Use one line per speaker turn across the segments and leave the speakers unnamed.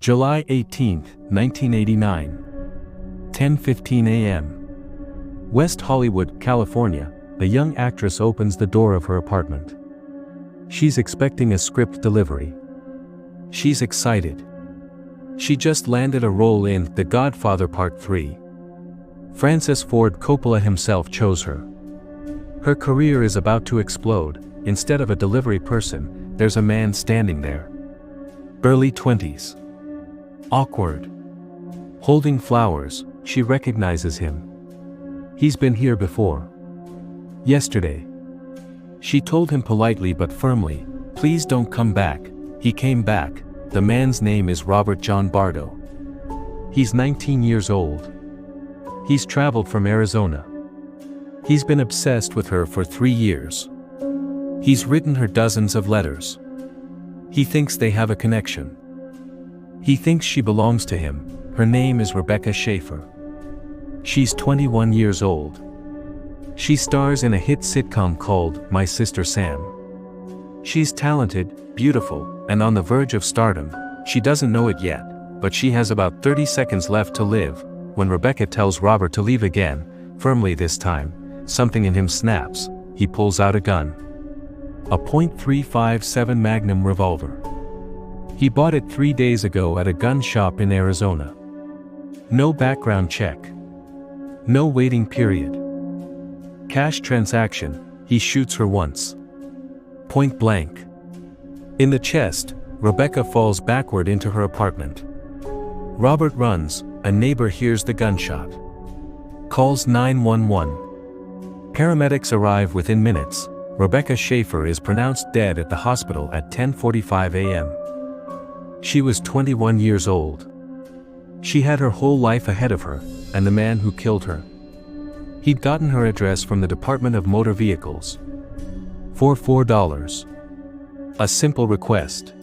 July 18, 1989. 10:15 a.m. West Hollywood, California, a young actress opens the door of her apartment. She's expecting a script delivery. She's excited. She just landed a role in The Godfather Part 3. Francis Ford Coppola himself chose her. Her career is about to explode. Instead of a delivery person, there's a man standing there. Early 20s. Awkward. Holding flowers, she recognizes him. He's been here before. Yesterday. She told him politely but firmly, "Please don't come back." He came back. The man's name is Robert John Bardo. He's 19 years old. He's traveled from Arizona. He's been obsessed with her for 3 years. He's written her dozens of letters. He thinks they have a connection. He thinks she belongs to him. Her name is Rebecca Schaeffer. She's 21 years old. She stars in a hit sitcom called My Sister Sam. She's talented, beautiful, and on the verge of stardom. She doesn't know it yet, but she has about 30 seconds left to live, when Rebecca tells Robert to leave again, firmly this time. Something in him snaps. He pulls out a gun. A .357 Magnum revolver. He bought it 3 days ago at a gun shop in Arizona. No background check. No waiting period. Cash transaction. He shoots her once. Point blank. In the chest, Rebecca falls backward into her apartment. Robert runs. A neighbor hears the gunshot. Calls 911. Paramedics arrive within minutes. Rebecca Schaeffer is pronounced dead at the hospital at 10:45 a.m. She was 21 years old. She had her whole life ahead of her, and the man who killed her. He'd gotten her address from the Department of Motor Vehicles. For $4. A simple request.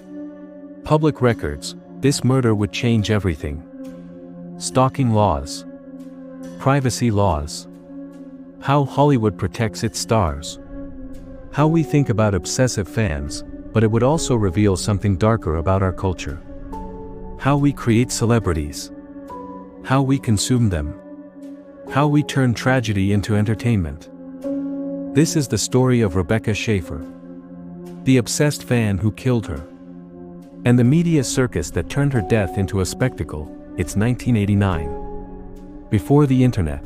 Public records. This murder would change everything. Stalking laws. Privacy laws. How Hollywood protects its stars. How we think about obsessive fans, but it would also reveal something darker about our culture. How we create celebrities. How we consume them. How we turn tragedy into entertainment. This is the story of Rebecca Schaeffer. The obsessed fan who killed her. And the media circus that turned her death into a spectacle. It's 1989. Before the internet.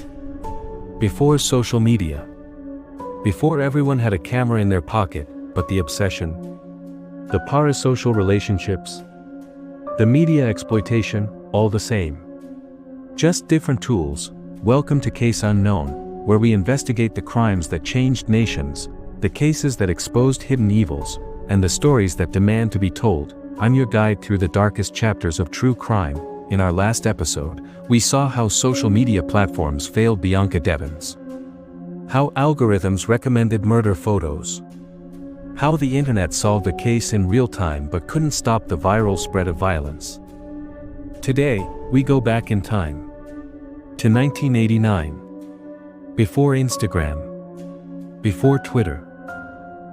Before social media. Before everyone had a camera in their pocket, but the obsession. The parasocial relationships. The media exploitation, all the same. Just different tools. Welcome to Case Unknown, where we investigate the crimes that changed nations, the cases that exposed hidden evils, and the stories that demand to be told. I'm your guide through the darkest chapters of true crime. In our last episode, we saw how social media platforms failed Bianca Devins. How algorithms recommended murder photos. How the internet solved a case in real time but couldn't stop the viral spread of violence. Today, we go back in time. To 1989. Before Instagram. Before Twitter.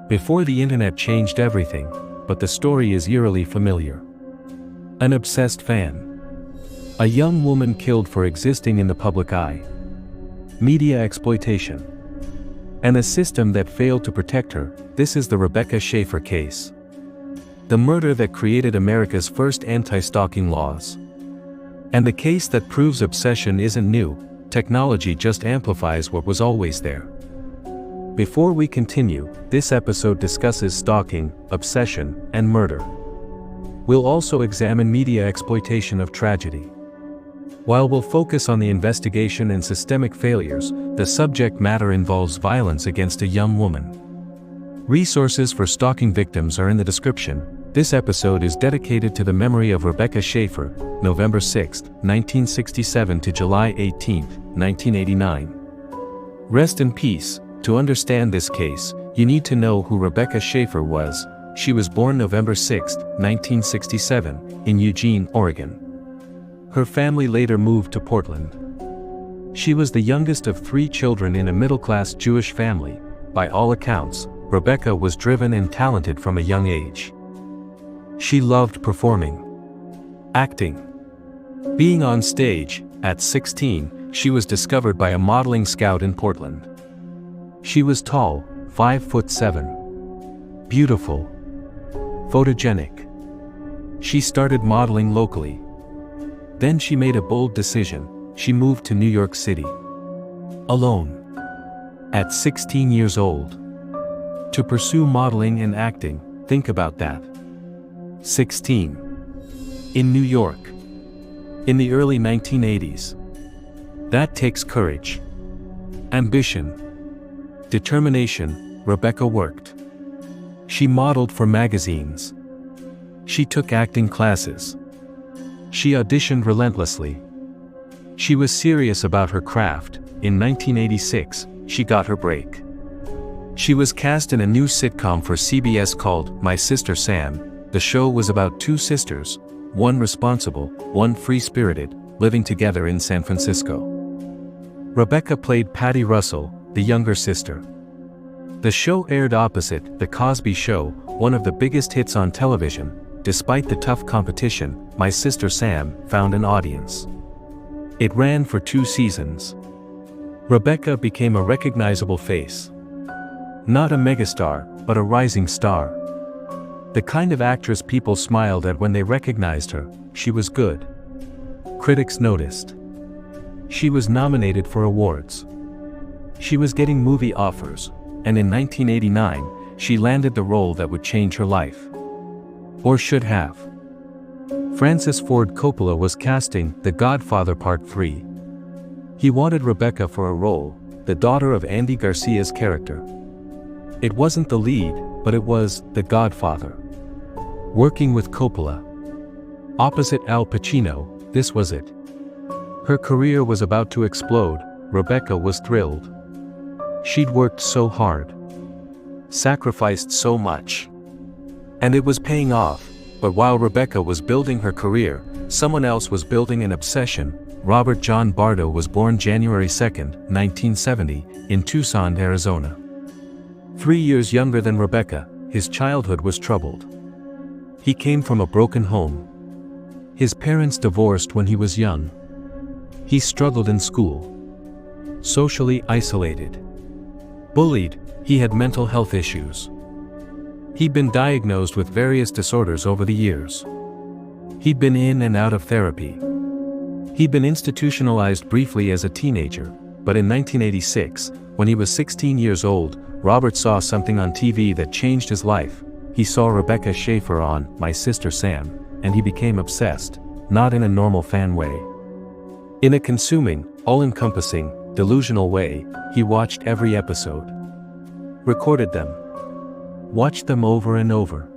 Before the internet changed everything, but the story is eerily familiar. An obsessed fan. A young woman killed for existing in the public eye. Media exploitation. And a system that failed to protect her. This is the Rebecca Schaeffer case. The murder that created America's first anti-stalking laws. And the case that proves obsession isn't new, technology just amplifies what was always there. Before we continue, this episode discusses stalking, obsession, and murder. We'll also examine media exploitation of tragedy. While we'll focus on the investigation and systemic failures, the subject matter involves violence against a young woman. Resources for stalking victims are in the description. This episode is dedicated to the memory of Rebecca Schaeffer, November 6, 1967 to July 18, 1989. Rest in peace. To understand this case, you need to know who Rebecca Schaeffer was. She was born November 6, 1967, in Eugene, Oregon. Her family later moved to Portland. She was the youngest of 3 children in a middle-class Jewish family. By all accounts, Rebecca was driven and talented from a young age. She loved performing. Acting. Being on stage, at 16, she was discovered by a modeling scout in Portland. She was tall, 5'7", beautiful, photogenic. She started modeling locally. Then she made a bold decision. She moved to New York City. Alone. At 16 years old. To pursue modeling and acting, think about that. 16. In New York. In the early 1980s. That takes courage. Ambition. Determination. Rebecca worked. She modeled for magazines. She took acting classes. She auditioned relentlessly. She was serious about her craft. In 1986, she got her break. She was cast in a new sitcom for CBS called My Sister Sam. The show was about two sisters, one responsible, one free-spirited, living together in San Francisco. Rebecca played Patty Russell, the younger sister. The show aired opposite The Cosby Show, one of the biggest hits on television. Despite the tough competition, My Sister Sam found an audience. It ran for 2 seasons. Rebecca became a recognizable face. Not a megastar, but a rising star. The kind of actress people smiled at when they recognized her. She was good. Critics noticed. She was nominated for awards. She was getting movie offers, and in 1989, she landed the role that would change her life. Or should have. Francis Ford Coppola was casting The Godfather Part 3. He wanted Rebecca for a role, the daughter of Andy Garcia's character. It wasn't the lead, but it was The Godfather. Working with Coppola. Opposite Al Pacino, this was it. Her career was about to explode. Rebecca was thrilled. She'd worked so hard. Sacrificed so much. And it was paying off. But while Rebecca was building her career, someone else was building an obsession. Robert John Bardo was born January 2, 1970, in Tucson, Arizona. 3 years younger than Rebecca, his childhood was troubled. He came from a broken home. His parents divorced when he was young. He struggled in school. Socially isolated. Bullied, he had mental health issues. He'd been diagnosed with various disorders over the years. He'd been in and out of therapy. He'd been institutionalized briefly as a teenager, but in 1986, when he was 16 years old, Robert saw something on TV that changed his life. He saw Rebecca Schaeffer on My Sister Sam, and he became obsessed, not in a normal fan way. In a consuming, all-encompassing, delusional way, he watched every episode. Recorded them. Watched them over and over.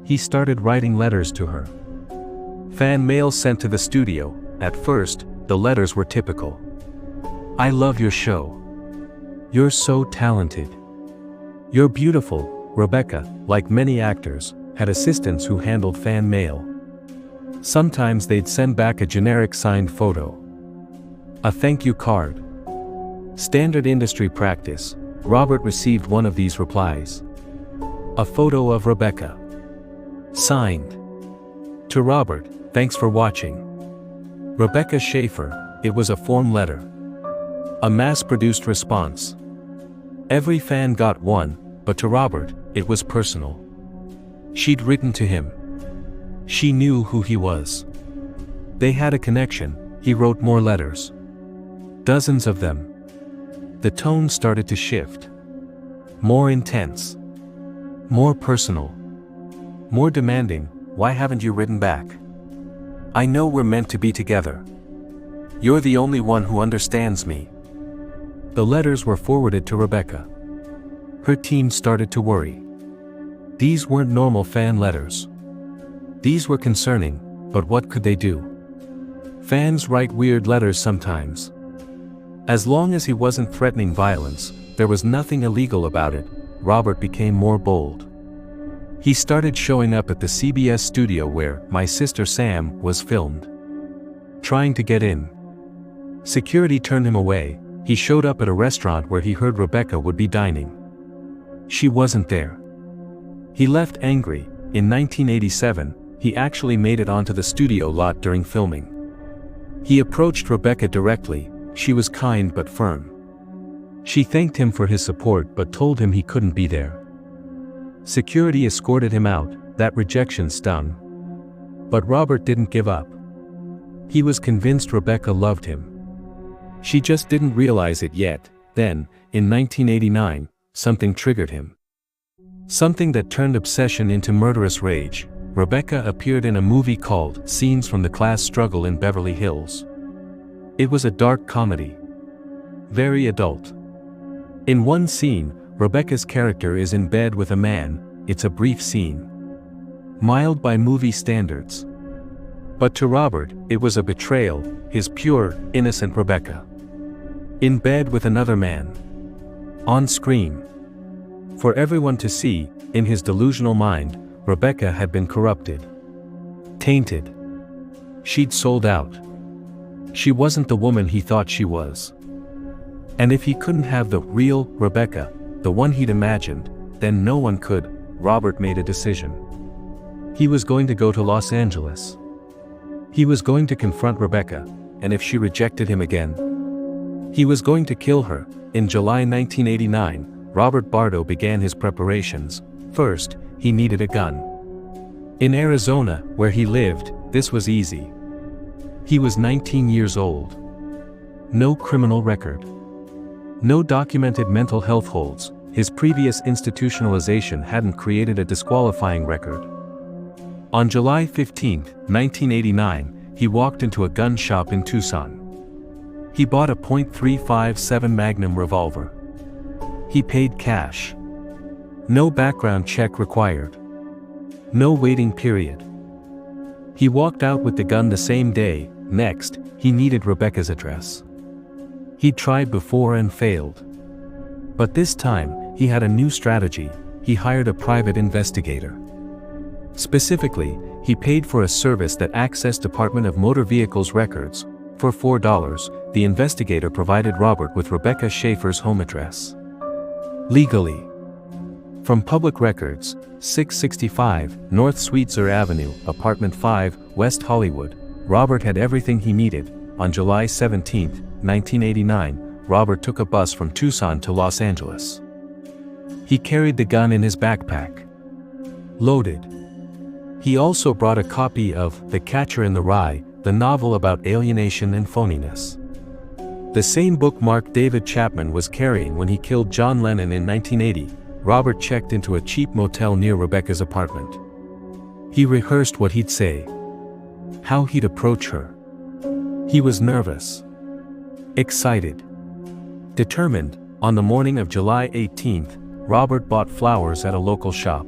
He started writing letters to her. Fan mail sent to the studio. At first, the letters were typical. I love your show. You're so talented. You're beautiful. Rebecca, like many actors, had assistants who handled fan mail. Sometimes they'd send back a generic signed photo. A thank you card. Standard industry practice. Robert received one of these replies. A photo of Rebecca. Signed. To Robert, thanks for watching. Rebecca Schaeffer, it was a form letter. A mass-produced response. Every fan got one, but to Robert, it was personal. She'd written to him. She knew who he was. They had a connection. He wrote more letters. Dozens of them. The tone started to shift. More intense. More personal. More demanding. Why haven't you written back? I know we're meant to be together. You're the only one who understands me. The letters were forwarded to Rebecca. Her team started to worry. These weren't normal fan letters. These were concerning, but what could they do? Fans write weird letters sometimes. As long as he wasn't threatening violence, there was nothing illegal about it. Robert became more bold. He started showing up at the CBS studio where My Sister Sam was filmed. Trying to get in. Security turned him away. He showed up at a restaurant where he heard Rebecca would be dining. She wasn't there. He left angry. In 1987, he actually made it onto the studio lot during filming. He approached Rebecca directly. She was kind but firm. She thanked him for his support but told him he couldn't be there. Security escorted him out. That rejection stung. But Robert didn't give up. He was convinced Rebecca loved him. She just didn't realize it yet. Then, in 1989, something triggered him. Something that turned obsession into murderous rage. Rebecca appeared in a movie called Scenes from the Class Struggle in Beverly Hills. It was a dark comedy. Very adult. In one scene, Rebecca's character is in bed with a man. It's a brief scene. Mild by movie standards. But to Robert, it was a betrayal, his pure, innocent Rebecca. In bed with another man. On screen. For everyone to see, in his delusional mind, Rebecca had been corrupted. Tainted. She'd sold out. She wasn't the woman he thought she was. And if he couldn't have the real Rebecca, the one he'd imagined, then no one could. Robert made a decision. He was going to go to Los Angeles. He was going to confront Rebecca, and if she rejected him again, he was going to kill her. In July 1989, Robert Bardo began his preparations. First, he needed a gun. In Arizona, where he lived, this was easy. He was 19 years old. No criminal record. No documented mental health holds. His previous institutionalization hadn't created a disqualifying record. On July 15, 1989, he walked into a gun shop in Tucson. He bought a .357 Magnum revolver. He paid cash. No background check required. No waiting period. He walked out with the gun the same day. Next, he needed Rebecca's address. He'd tried before and failed. But this time, he had a new strategy. He hired a private investigator. Specifically, he paid for a service that accessed Department of Motor Vehicles records. For $4, the investigator provided Robert with Rebecca Schaeffer's home address. Legally. From public records, 665 North Sweetser Avenue, Apartment 5, West Hollywood, Robert had everything he needed. On July 17, 1989, Robert took a bus from Tucson to Los Angeles. He carried the gun in his backpack. Loaded. He also brought a copy of The Catcher in the Rye, the novel about alienation and phoniness. The same book Mark David Chapman was carrying when he killed John Lennon in 1980. Robert checked into a cheap motel near Rebecca's apartment. He rehearsed what he'd say. How he'd approach her. He was nervous. Excited. Determined. On the morning of July 18th, Robert bought flowers at a local shop.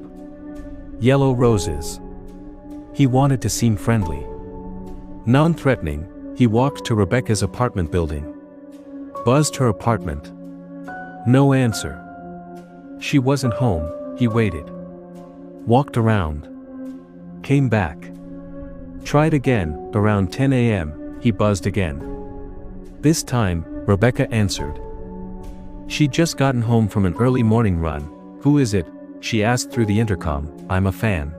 Yellow roses. He wanted to seem friendly. Non-threatening, he walked to Rebecca's apartment building. Buzzed her apartment. No answer. She wasn't home. He waited. Walked around. Came back. Tried again. Around 10 a.m., he buzzed again. This time, Rebecca answered. She'd just gotten home from an early morning run. Who is it? She asked through the intercom. I'm a fan.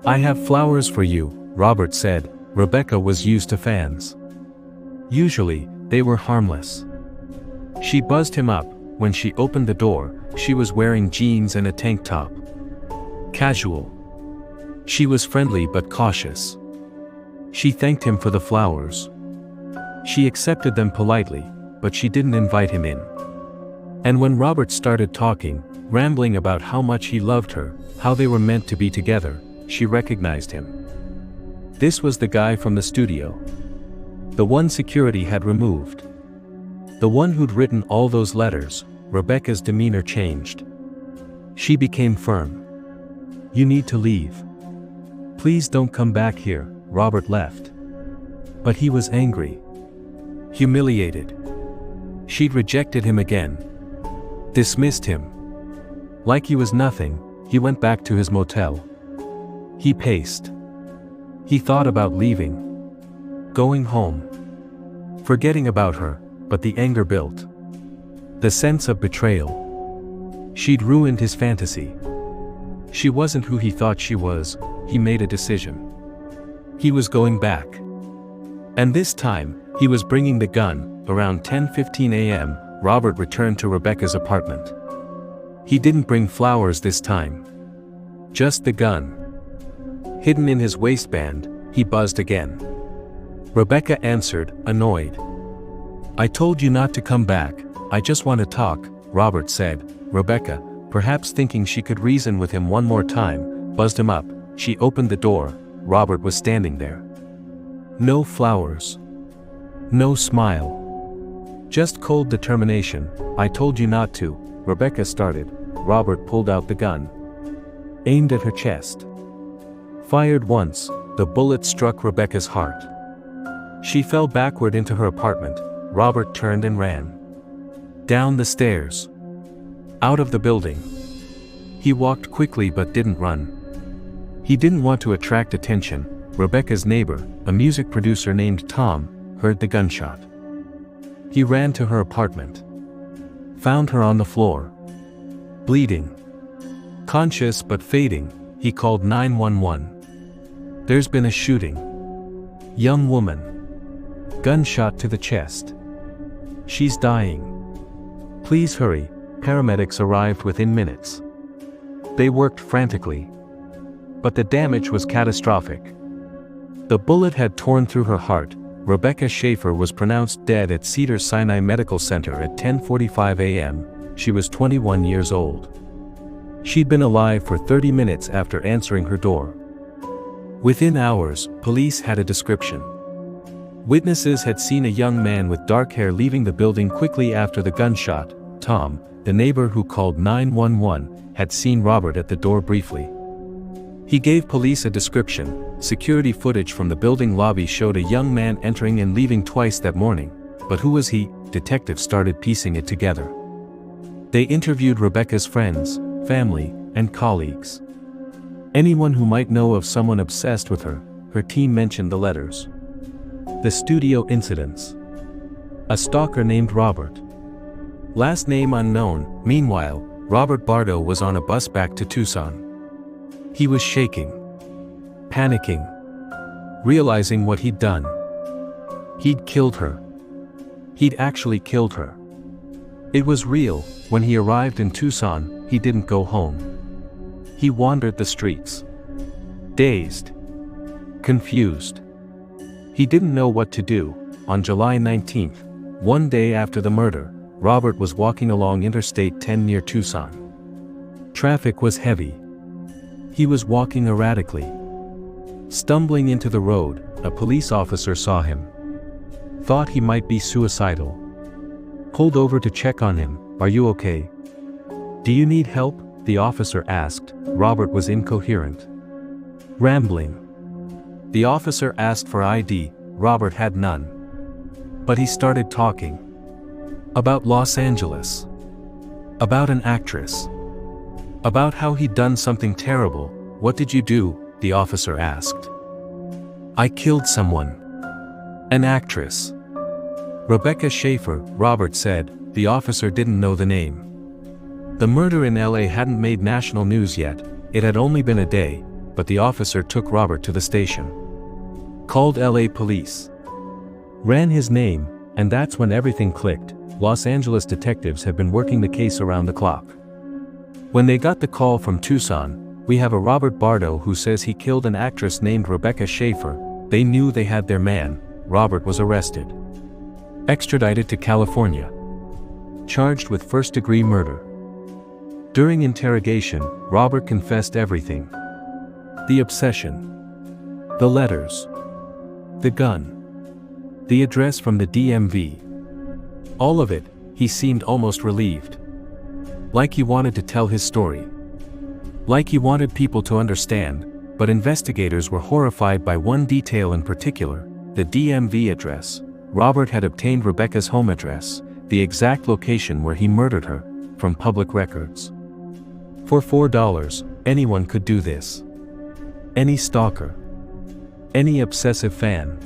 I have flowers for you, Robert said. Rebecca was used to fans. Usually, they were harmless. She buzzed him up. When she opened the door, she was wearing jeans and a tank top. Casual. She was friendly but cautious. She thanked him for the flowers. She accepted them politely, but she didn't invite him in. And when Robert started talking, rambling about how much he loved her, how they were meant to be together, she recognized him. This was the guy from the studio. The one security had removed. The one who'd written all those letters. Rebecca's demeanor changed. She became firm. You need to leave. Please don't come back here. Robert left. But he was angry. Humiliated. She'd rejected him again. Dismissed him. Like he was nothing, he went back to his motel. He paced. He thought about leaving. Going home. Forgetting about her, but the anger built. The sense of betrayal. She'd ruined his fantasy. She wasn't who he thought she was. He made a decision. He was going back. And this time, he was bringing the gun. Around 10:15 a.m., Robert returned to Rebecca's apartment. He didn't bring flowers this time. Just the gun. Hidden in his waistband, he buzzed again. Rebecca answered, annoyed. "I told you not to come back, I just want to talk," Robert said. Rebecca, perhaps thinking she could reason with him one more time, buzzed him up. She opened the door. Robert was standing there. No flowers. No smile. Just cold determination. "I told you not to," Rebecca started. Robert pulled out the gun. Aimed at her chest. Fired once, the bullet struck Rebecca's heart. She fell backward into her apartment. Robert turned and ran. Down the stairs. Out of the building. He walked quickly but didn't run. He didn't want to attract attention. Rebecca's neighbor, a music producer named Tom, heard the gunshot. He ran to her apartment. Found her on the floor. Bleeding. Conscious but fading, he called 911. "There's been a shooting. Young woman. Gunshot to the chest. She's dying. Please hurry." Paramedics arrived within minutes. They worked frantically. But the damage was catastrophic. The bullet had torn through her heart. Rebecca Schaeffer was pronounced dead at Cedars-Sinai Medical Center at 10:45 a.m. She was 21 years old. She'd been alive for 30 minutes after answering her door. Within hours, police had a description. Witnesses had seen a young man with dark hair leaving the building quickly after the gunshot. Tom, the neighbor who called 911, had seen Robert at the door briefly. He gave police a description. Security footage from the building lobby showed a young man entering and leaving twice that morning. But who was he? Detectives started piecing it together. They interviewed Rebecca's friends, family, and colleagues. Anyone who might know of someone obsessed with her. Her team mentioned the letters. The studio incidents. A stalker named Robert. Last name unknown. Meanwhile, Robert Bardo was on a bus back to Tucson. He was shaking. Panicking. Realizing what he'd done. He'd killed her. He'd actually killed her. It was real. When he arrived in Tucson, he didn't go home. He wandered the streets. Dazed. Confused. He didn't know what to do. On July 19th, one day after the murder, Robert was walking along Interstate 10 near Tucson. Traffic was heavy. He was walking erratically. Stumbling into the road, a police officer saw him. Thought he might be suicidal. Pulled over to check on him. "Are you okay? Do you need help?" the officer asked. Robert was incoherent. Rambling. The officer asked for ID. Robert had none. But he started talking. About Los Angeles. About an actress. About how he'd done something terrible. "What did you do?" the officer asked. "I killed someone. An actress. Rebecca Schaeffer," Robert said. The officer didn't know the name. The murder in LA hadn't made national news yet. It had only been a day, but the officer took Robert to the station. Called LA police. Ran his name, and that's when everything clicked. Los Angeles detectives have been working the case around the clock. When they got the call from Tucson, "We have a Robert Bardo who says he killed an actress named Rebecca Schaeffer," they knew they had their man. Robert was arrested. Extradited to California. Charged with first-degree murder. During interrogation, Robert confessed everything. The obsession. The letters. The gun. The address from the DMV. All of it. He seemed almost relieved. Like he wanted to tell his story. Like he wanted people to understand, but investigators were horrified by one detail in particular, the DMV address. Robert had obtained Rebecca's home address, the exact location where he murdered her, from public records. For $4, anyone could do this. Any stalker. Any obsessive fan.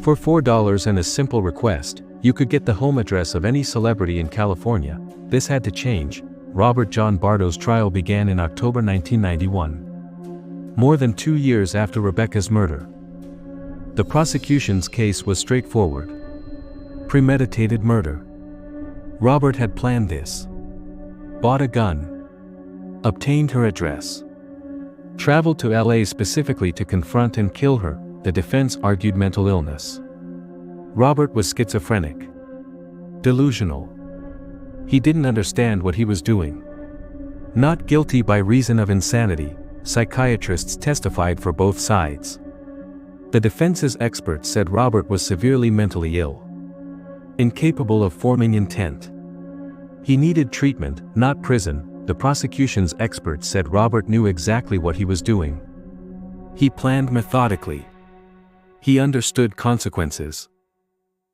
For $4 and a simple request, you could get the home address of any celebrity in California. This had to change. Robert John Bardo's trial began in October 1991. More than 2 years after Rebecca's murder. The prosecution's case was straightforward. Premeditated murder. Robert had planned this. Bought a gun. Obtained her address. Traveled to LA specifically to confront and kill her. The defense argued mental illness. Robert was schizophrenic. Delusional. He didn't understand what he was doing. Not guilty by reason of insanity, psychiatrists testified for both sides. The defense's experts said Robert was severely mentally ill. Incapable of forming intent. He needed treatment, not prison. The prosecution's experts said Robert knew exactly what he was doing. He planned methodically. He understood consequences.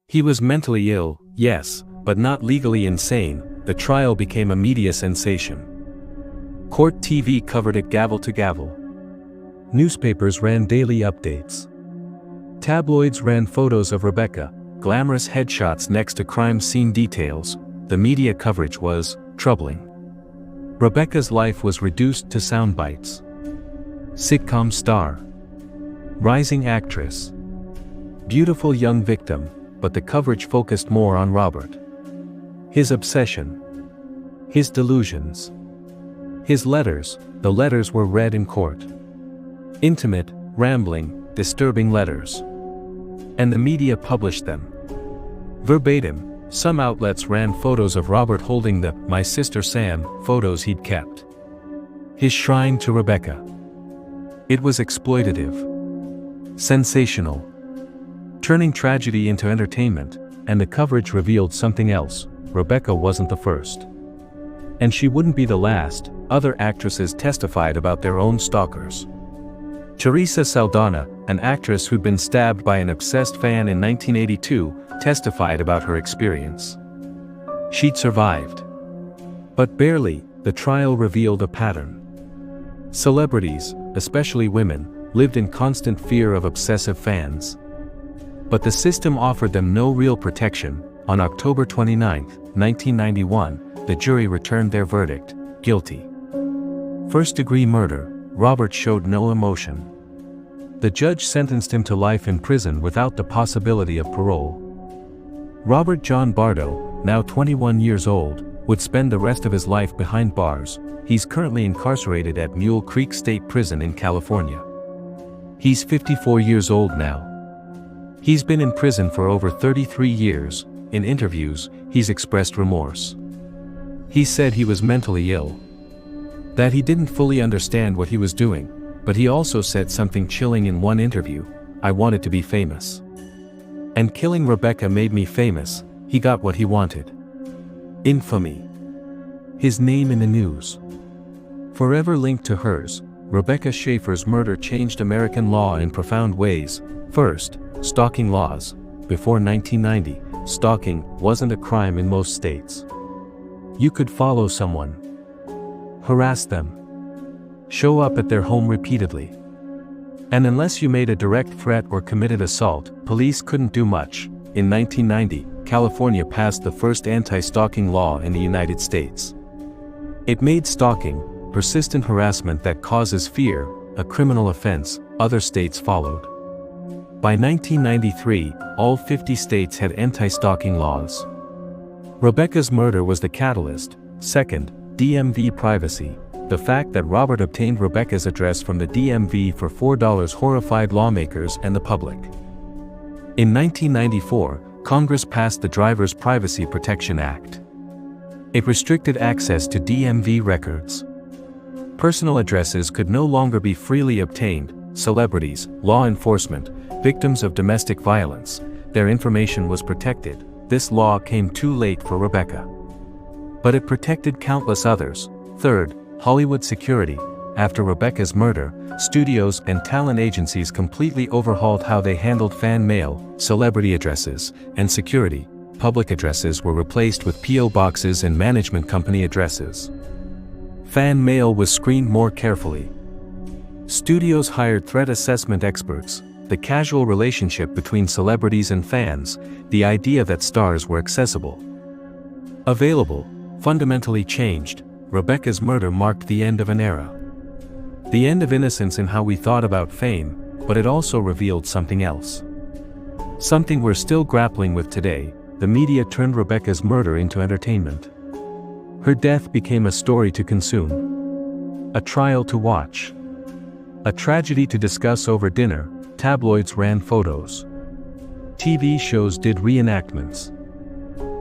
He was mentally ill, yes, but not legally insane. The trial became a media sensation. Court TV covered it gavel to gavel. Newspapers ran daily updates. Tabloids ran photos of Rebecca, glamorous headshots next to crime scene details. The media coverage was troubling. Rebecca's life was reduced to sound bites. Sitcom star. Rising actress. Beautiful young victim, but the coverage focused more on Robert. His obsession. His delusions. His letters. The letters were read in court. Intimate, rambling, disturbing letters. And the media published them. Verbatim. Some outlets ran photos of Robert holding the "My Sister Sam" photos he'd kept. His shrine to Rebecca. It was exploitative. Sensational. Turning tragedy into entertainment, and the coverage revealed something else. Rebecca wasn't the first. And she wouldn't be the last. Other actresses testified about their own stalkers. Teresa Saldana, an actress who'd been stabbed by an obsessed fan in 1982, testified about her experience. She'd survived. But barely. The trial revealed a pattern. Celebrities, especially women, lived in constant fear of obsessive fans. But the system offered them no real protection. On October 29, 1991, the jury returned their verdict, guilty. First-degree murder. Robert showed no emotion. The judge sentenced him to life in prison without the possibility of parole. Robert John Bardo, now 21 years old, would spend the rest of his life behind bars. He's currently incarcerated at Mule Creek State Prison in California. He's 54 years old now. He's been in prison for over 33 years. In interviews, he's expressed remorse. He said he was mentally ill. That he didn't fully understand what he was doing, but he also said something chilling in one interview: "I wanted to be famous. And killing Rebecca made me famous." He got what he wanted. Infamy. His name in the news. Forever linked to hers, Rebecca Schaeffer's murder changed American law in profound ways. First, stalking laws. Before 1990, stalking wasn't a crime in most states. You could follow someone, harass them, show up at their home repeatedly. And unless you made a direct threat or committed assault, police couldn't do much. In 1990, California passed the first anti-stalking law in the United States. It made stalking, persistent harassment that causes fear, a criminal offense. Other states followed. By 1993, all 50 states had anti-stalking laws. Rebecca's murder was the catalyst. Second, DMV privacy. The fact that Robert obtained Rebecca's address from the DMV for $4 horrified lawmakers and the public. In 1994, Congress passed the Driver's Privacy Protection Act. It restricted access to DMV records. Personal addresses could no longer be freely obtained. Celebrities, law enforcement, victims of domestic violence, their information was protected. This law came too late for Rebecca. But it protected countless others. Third, Hollywood security. After Rebecca's murder, studios and talent agencies completely overhauled how they handled fan mail, celebrity addresses, and security. Public addresses were replaced with P.O. boxes and management company addresses. Fan mail was screened more carefully. Studios hired threat assessment experts. The casual relationship between celebrities and fans, the idea that stars were accessible, available, fundamentally changed. Rebecca's murder marked the end of an era. The end of innocence in how we thought about fame, but it also revealed something else. Something we're still grappling with today. The media turned Rebecca's murder into entertainment. Her death became a story to consume, a trial to watch, a tragedy to discuss over dinner. Tabloids ran photos. TV shows did reenactments.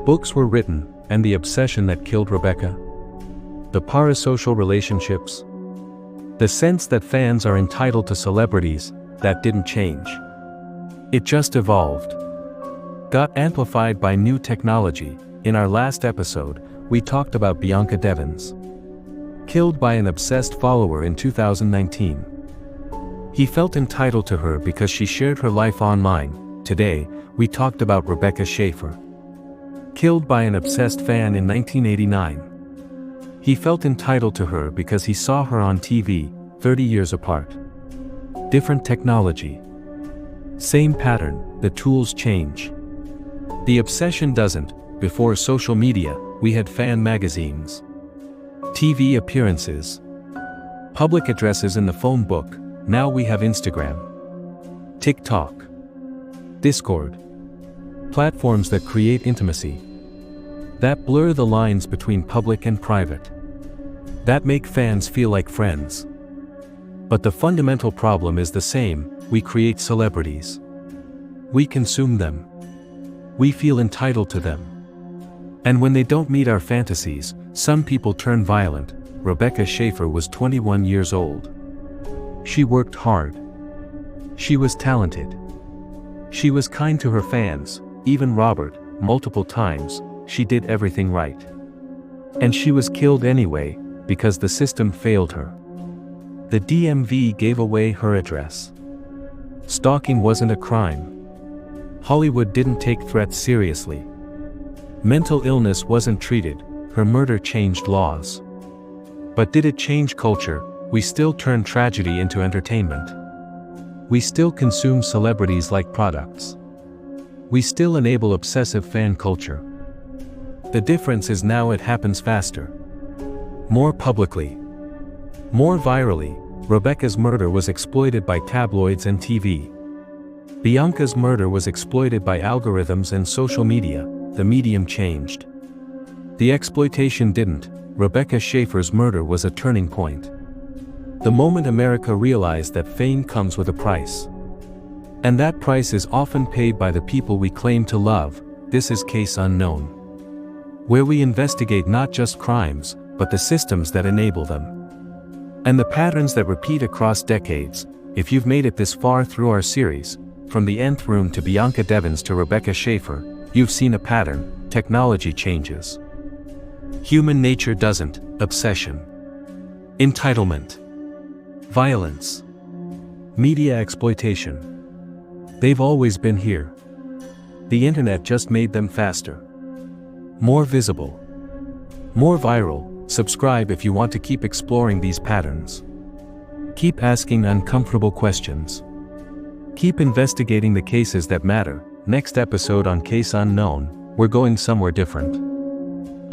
Books were written, and the obsession that killed Rebecca? The parasocial relationships? The sense that fans are entitled to celebrities, that didn't change. It just evolved. Got amplified by new technology. In our last episode, we talked about Bianca Devins, killed by an obsessed follower in 2019. He felt entitled to her because she shared her life online. Today, we talked about Rebecca Schaeffer, killed by an obsessed fan in 1989. He felt entitled to her because he saw her on TV, 30 years apart. Different technology. Same pattern, the tools change. The obsession doesn't. Before social media, we had fan magazines, TV appearances, public addresses in the phone book. Now we have Instagram, TikTok, Discord. Platforms that create intimacy, that blur the lines between public and private, that make fans feel like friends. But the fundamental problem is the same. We create celebrities. We consume them. We feel entitled to them. And when they don't meet our fantasies, some people turn violent. Rebecca Schaeffer was 21 years old. She worked hard. She was talented. She was kind to her fans, even Robert, multiple times. She did everything right. And she was killed anyway, because the system failed her. The DMV gave away her address. Stalking wasn't a crime. Hollywood didn't take threats seriously. Mental illness wasn't treated. Her murder changed laws. But did it change culture? We still turn tragedy into entertainment. We still consume celebrities like products. We still enable obsessive fan culture. The difference is now it happens faster. More publicly. More virally. Rebecca's murder was exploited by tabloids and TV. Bianca's murder was exploited by algorithms and social media. The medium changed. The exploitation didn't. Rebecca Schaeffer's murder was a turning point. The moment America realized that fame comes with a price. And that price is often paid by the people we claim to love. This is Case Unknown, where we investigate not just crimes, but the systems that enable them. And the patterns that repeat across decades. If you've made it this far through our series, from the Nth Room to Bianca Devins to Rebecca Schaeffer, you've seen a pattern. Technology changes. Human nature doesn't. Obsession. Entitlement. Violence. Media exploitation. They've always been here. The internet just made them faster. More visible. More viral. Subscribe if you want to keep exploring these patterns. Keep asking uncomfortable questions. Keep investigating the cases that matter. Next episode on Case Unknown, we're going somewhere different.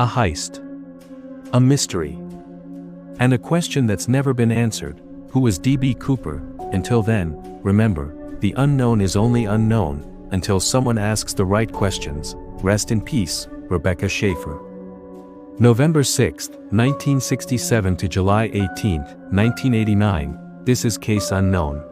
A heist. A mystery. And a question that's never been answered. Who was D.B. Cooper? Until then, remember, the unknown is only unknown until someone asks the right questions. Rest in peace, Rebecca Schaeffer. November 6, 1967 to July 18, 1989, this is Case Unknown.